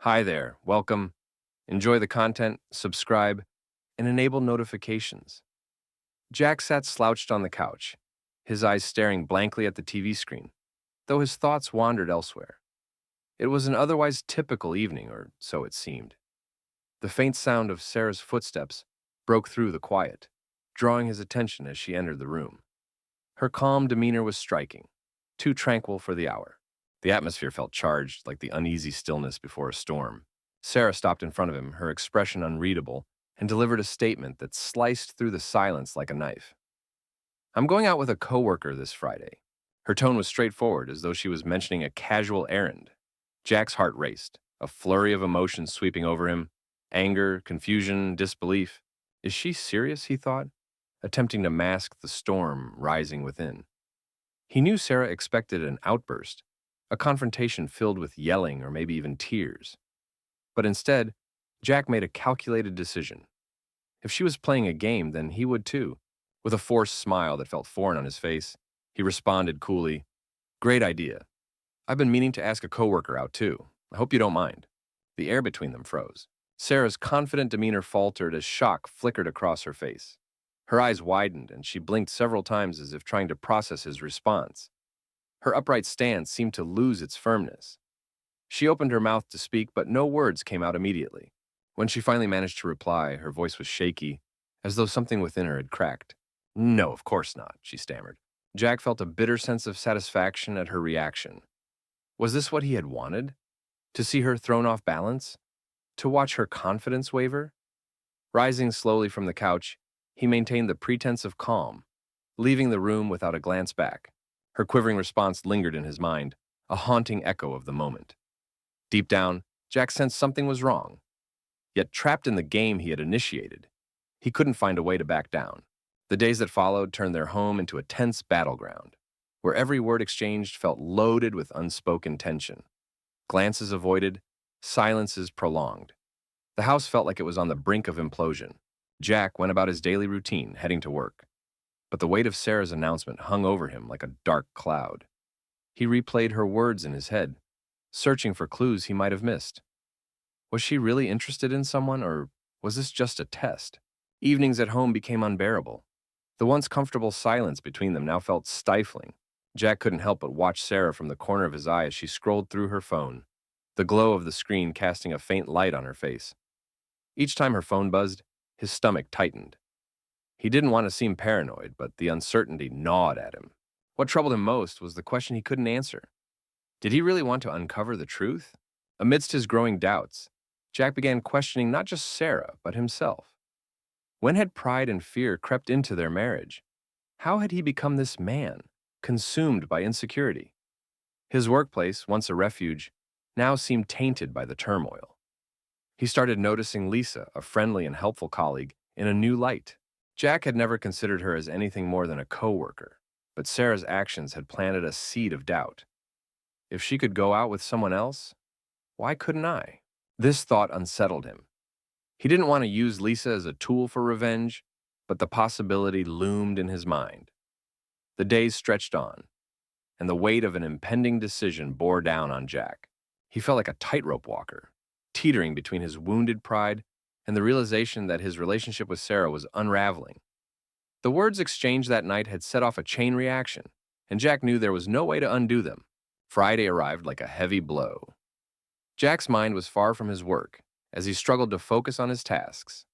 Hi there, welcome. Enjoy the content, subscribe, and enable notifications. Jack sat slouched on the couch, his eyes staring blankly at the TV screen, though his thoughts wandered elsewhere. It was an otherwise typical evening, or so it seemed. The faint sound of Sarah's footsteps broke through the quiet, drawing his attention as she entered the room. Her calm demeanor was striking, too tranquil for the hour. The atmosphere felt charged, like the uneasy stillness before a storm. Sarah stopped in front of him, her expression unreadable, and delivered a statement that sliced through the silence like a knife. "I'm going out with a coworker this Friday." Her tone was straightforward, as though she was mentioning a casual errand. Jack's heart raced, a flurry of emotions sweeping over him: anger, confusion, disbelief. Is she serious, he thought, attempting to mask the storm rising within. He knew Sarah expected an outburst, a confrontation filled with yelling or maybe even tears. But instead, Jack made a calculated decision. If she was playing a game, then he would too. With a forced smile that felt foreign on his face, he responded coolly, "Great idea. I've been meaning to ask a coworker out too. I hope you don't mind." The air between them froze. Sarah's confident demeanor faltered as shock flickered across her face. Her eyes widened and she blinked several times as if trying to process his response. Her upright stance seemed to lose its firmness. She opened her mouth to speak, but no words came out immediately. When she finally managed to reply, her voice was shaky, as though something within her had cracked. "No, of course not," she stammered. Jack felt a bitter sense of satisfaction at her reaction. Was this what he had wanted? To see her thrown off balance? To watch her confidence waver? Rising slowly from the couch, he maintained the pretense of calm, leaving the room without a glance back. Her quivering response lingered in his mind, a haunting echo of the moment. Deep down, Jack sensed something was wrong. Yet trapped in the game he had initiated, he couldn't find a way to back down. The days that followed turned their home into a tense battleground, where every word exchanged felt loaded with unspoken tension. Glances avoided, silences prolonged. The house felt like it was on the brink of implosion. Jack went about his daily routine, heading to work. But the weight of Sarah's announcement hung over him like a dark cloud. He replayed her words in his head, searching for clues he might have missed. Was she really interested in someone, or was this just a test? Evenings at home became unbearable. The once comfortable silence between them now felt stifling. Jack couldn't help but watch Sarah from the corner of his eye as she scrolled through her phone, the glow of the screen casting a faint light on her face. Each time her phone buzzed, his stomach tightened. He didn't want to seem paranoid, but the uncertainty gnawed at him. What troubled him most was the question he couldn't answer. Did he really want to uncover the truth? Amidst his growing doubts, Jack began questioning not just Sarah, but himself. When had pride and fear crept into their marriage? How had he become this man, consumed by insecurity? His workplace, once a refuge, now seemed tainted by the turmoil. He started noticing Lisa, a friendly and helpful colleague, in a new light. Jack had never considered her as anything more than a coworker, but Sarah's actions had planted a seed of doubt. If she could go out with someone else, why couldn't I? This thought unsettled him. He didn't want to use Lisa as a tool for revenge, but the possibility loomed in his mind. The days stretched on, and the weight of an impending decision bore down on Jack. He felt like a tightrope walker, teetering between his wounded pride and the realization that his relationship with Sarah was unraveling. The words exchanged that night had set off a chain reaction, and Jack knew there was no way to undo them. Friday arrived like a heavy blow. Jack's mind was far from his work as he struggled to focus on his tasks.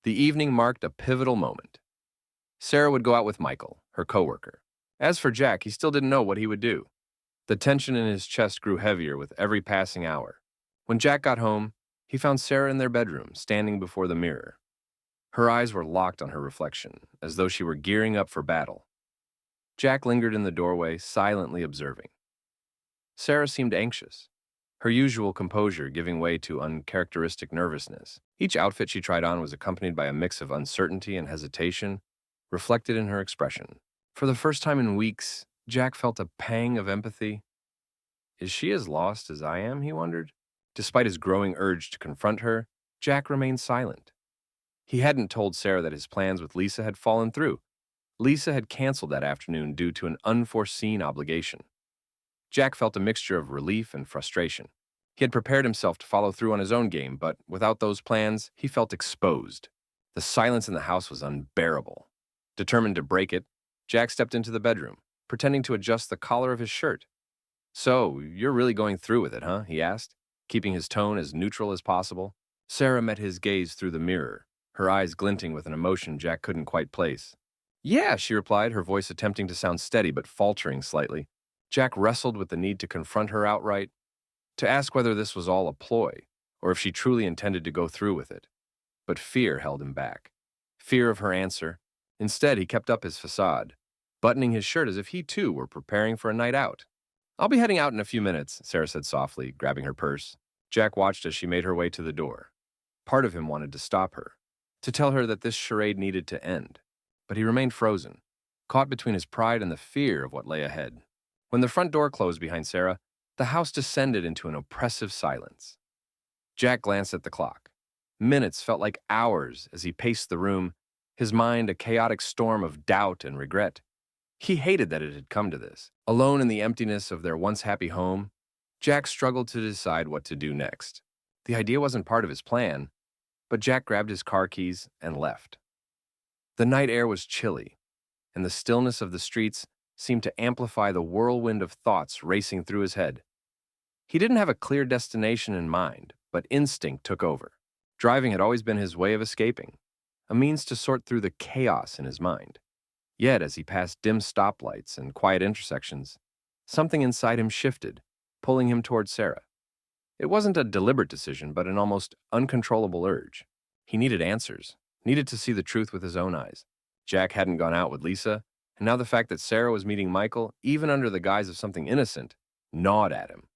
The evening marked a pivotal moment. Sarah would go out with Michael, her coworker. As for Jack, he still didn't know what he would do. The tension in his chest grew heavier with every passing hour. When Jack got home, he found Sarah in their bedroom, standing before the mirror. Her eyes were locked on her reflection, as though she were gearing up for battle. Jack lingered in the doorway, silently observing. Sarah seemed anxious, her usual composure giving way to uncharacteristic nervousness. Each outfit she tried on was accompanied by a mix of uncertainty and hesitation, reflected in her expression. For the first time in weeks, Jack felt a pang of empathy. Is she as lost as I am, he wondered? Despite his growing urge to confront her, Jack remained silent. He hadn't told Sarah that his plans with Lisa had fallen through. Lisa had canceled that afternoon due to an unforeseen obligation. Jack felt a mixture of relief and frustration. He had prepared himself to follow through on his own game, but without those plans, he felt exposed. The silence in the house was unbearable. Determined to break it, Jack stepped into the bedroom, pretending to adjust the collar of his shirt. "So, you're really going through with it, huh?" he asked, keeping his tone as neutral as possible. Sarah met his gaze through the mirror, her eyes glinting with an emotion Jack couldn't quite place. "Yeah," she replied, her voice attempting to sound steady but faltering slightly. Jack wrestled with the need to confront her outright, to ask whether this was all a ploy, or if she truly intended to go through with it. But fear held him back. Fear of her answer. Instead, he kept up his facade, buttoning his shirt as if he too were preparing for a night out. "I'll be heading out in a few minutes," Sarah said softly, grabbing her purse. Jack watched as she made her way to the door. Part of him wanted to stop her, to tell her that this charade needed to end. But he remained frozen, caught between his pride and the fear of what lay ahead. When the front door closed behind Sarah, the house descended into an oppressive silence. Jack glanced at the clock. Minutes felt like hours as he paced the room, his mind a chaotic storm of doubt and regret. He hated that it had come to this. Alone in the emptiness of their once happy home, Jack struggled to decide what to do next. The idea wasn't part of his plan, but Jack grabbed his car keys and left. The night air was chilly, and the stillness of the streets seemed to amplify the whirlwind of thoughts racing through his head. He didn't have a clear destination in mind, but instinct took over. Driving had always been his way of escaping, a means to sort through the chaos in his mind. Yet, as he passed dim stoplights and quiet intersections, something inside him shifted, pulling him toward Sarah. It wasn't a deliberate decision, but an almost uncontrollable urge. He needed answers, needed to see the truth with his own eyes. Jack hadn't gone out with Lisa, and now the fact that Sarah was meeting Michael, even under the guise of something innocent, gnawed at him.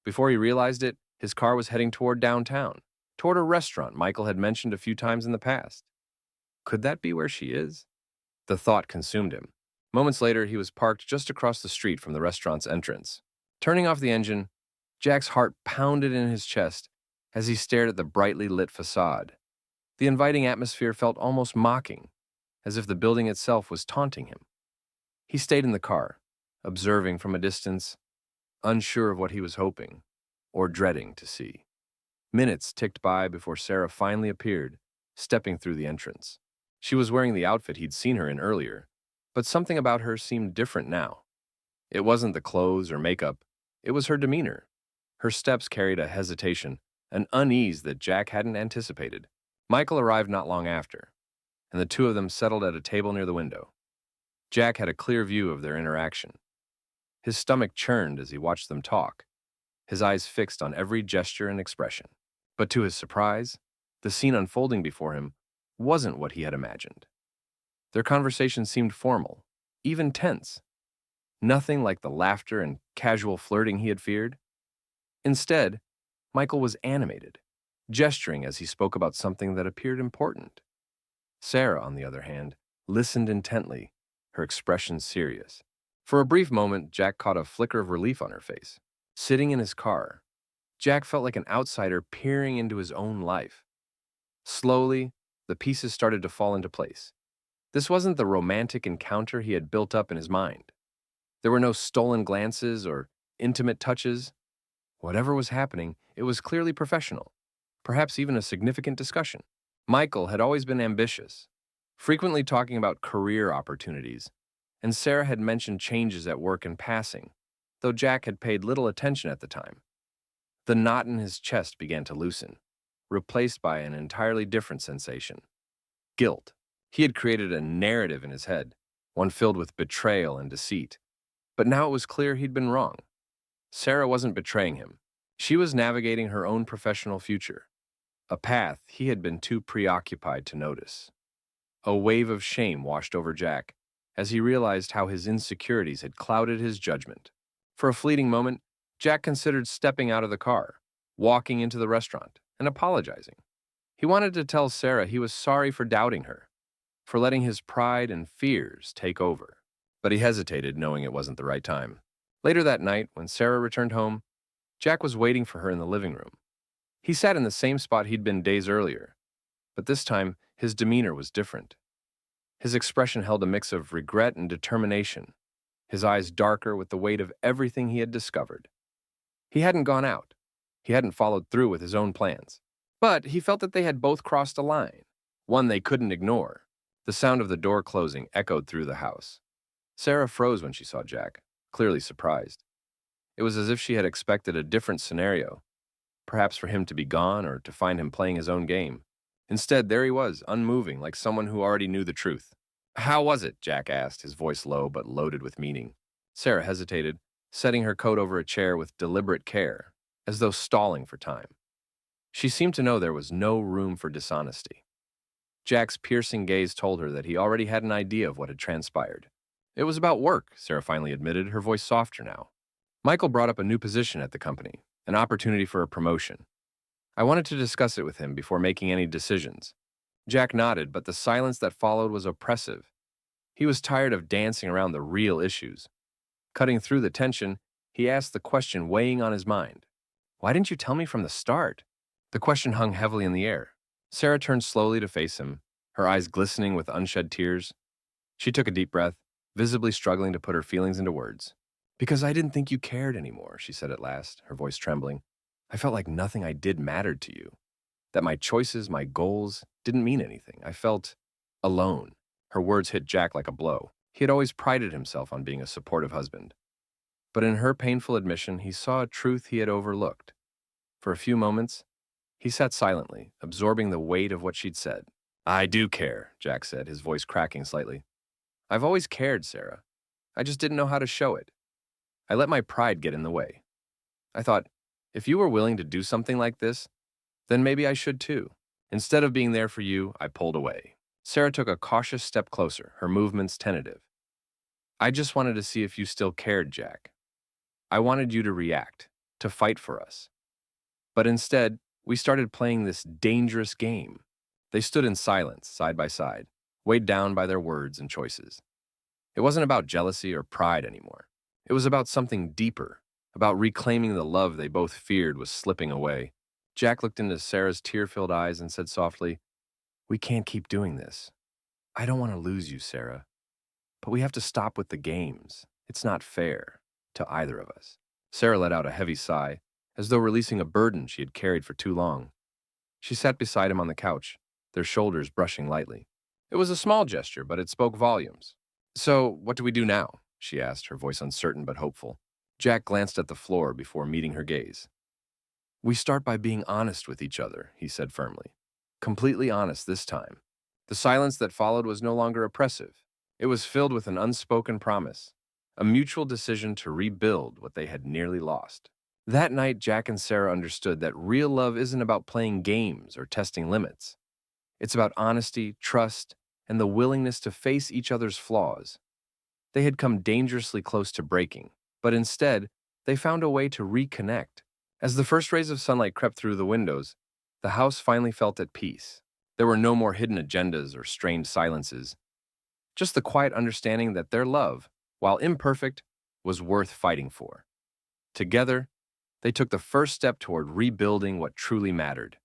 Before he realized it, his car was heading toward downtown, toward a restaurant Michael had mentioned a few times in the past. Could that be where she is? The thought consumed him. Moments later, he was parked just across the street from the restaurant's entrance. Turning off the engine, Jack's heart pounded in his chest as he stared at the brightly lit facade. The inviting atmosphere felt almost mocking, as if the building itself was taunting him. He stayed in the car, observing from a distance, unsure of what he was hoping or dreading to see. Minutes ticked by before Sarah finally appeared, stepping through the entrance. She was wearing the outfit he'd seen her in earlier, but something about her seemed different now. It wasn't the clothes or makeup, it was her demeanor. Her steps carried a hesitation, an unease that Jack hadn't anticipated. Michael arrived not long after, and the two of them settled at a table near the window. Jack had a clear view of their interaction. His stomach churned as he watched them talk, his eyes fixed on every gesture and expression. But to his surprise, the scene unfolding before him wasn't what he had imagined. Their conversation seemed formal, even tense. Nothing like the laughter and casual flirting he had feared. Instead, Michael was animated, gesturing as he spoke about something that appeared important. Sarah, on the other hand, listened intently, her expression serious. For a brief moment, Jack caught a flicker of relief on her face. Sitting in his car, Jack felt like an outsider peering into his own life. Slowly, the pieces started to fall into place. This wasn't the romantic encounter he had built up in his mind. There were no stolen glances or intimate touches. Whatever was happening, it was clearly professional, perhaps even a significant discussion. Michael had always been ambitious, frequently talking about career opportunities, and Sarah had mentioned changes at work in passing, though Jack had paid little attention at the time. The knot in his chest began to loosen, replaced by an entirely different sensation: guilt. He had created a narrative in his head, one filled with betrayal and deceit. But now it was clear he'd been wrong. Sarah wasn't betraying him. She was navigating her own professional future, a path he had been too preoccupied to notice. A wave of shame washed over Jack as he realized how his insecurities had clouded his judgment. For a fleeting moment, Jack considered stepping out of the car, walking into the restaurant, and apologizing. He wanted to tell Sarah he was sorry for doubting her, for letting his pride and fears take over. But he hesitated, knowing it wasn't the right time. Later that night, when Sarah returned home, Jack was waiting for her in the living room. He sat in the same spot he'd been days earlier, but this time his demeanor was different. His expression held a mix of regret and determination, his eyes darker with the weight of everything he had discovered. He hadn't gone out, He hadn't followed through with his own plans. But he felt that they had both crossed a line, one they couldn't ignore. The sound of the door closing echoed through the house. Sarah froze when she saw Jack, clearly surprised. It was as if she had expected a different scenario, perhaps for him to be gone or to find him playing his own game. Instead, there he was, unmoving, like someone who already knew the truth. "How was it?" Jack asked, his voice low but loaded with meaning. Sarah hesitated, setting her coat over a chair with deliberate care, as though stalling for time. She seemed to know there was no room for dishonesty. Jack's piercing gaze told her that he already had an idea of what had transpired. "It was about work," Sarah finally admitted, her voice softer now. "Michael brought up a new position at the company, an opportunity for a promotion. I wanted to discuss it with him before making any decisions." Jack nodded, but the silence that followed was oppressive. He was tired of dancing around the real issues. Cutting through the tension, he asked the question weighing on his mind. "Why didn't you tell me from the start?" The question hung heavily in the air. Sarah turned slowly to face him, her eyes glistening with unshed tears. She took a deep breath, visibly struggling to put her feelings into words. "Because I didn't think you cared anymore," she said at last, her voice trembling. "I felt like nothing I did mattered to you, that my choices, my goals, didn't mean anything. I felt alone." Her words hit Jack like a blow. He had always prided himself on being a supportive husband. But in her painful admission, he saw a truth he had overlooked. For a few moments, he sat silently, absorbing the weight of what she'd said. "I do care," Jack said, his voice cracking slightly. "I've always cared, Sarah. I just didn't know how to show it. I let my pride get in the way. I thought, if you were willing to do something like this, then maybe I should too. Instead of being there for you, I pulled away." Sarah took a cautious step closer, her movements tentative. "I just wanted to see if you still cared, Jack. I wanted you to react, to fight for us. But instead, we started playing this dangerous game." They stood in silence, side by side, weighed down by their words and choices. It wasn't about jealousy or pride anymore. It was about something deeper, about reclaiming the love they both feared was slipping away. Jack looked into Sarah's tear-filled eyes and said softly, "We can't keep doing this. I don't want to lose you, Sarah. But we have to stop with the games. It's not fair to either of us." Sarah let out a heavy sigh, as though releasing a burden she had carried for too long. She sat beside him on the couch, their shoulders brushing lightly. It was a small gesture, but it spoke volumes. "So, what do we do now?" she asked, her voice uncertain but hopeful. Jack glanced at the floor before meeting her gaze. "We start by being honest with each other," he said firmly. "Completely honest this time." The silence that followed was no longer oppressive. It was filled with an unspoken promise, a mutual decision to rebuild what they had nearly lost. That night, Jack and Sarah understood that real love isn't about playing games or testing limits. It's about honesty, trust, and the willingness to face each other's flaws. They had come dangerously close to breaking, but instead, they found a way to reconnect. As the first rays of sunlight crept through the windows, the house finally felt at peace. There were no more hidden agendas or strained silences, just the quiet understanding that their love, while imperfect, was worth fighting for. Together, they took the first step toward rebuilding what truly mattered.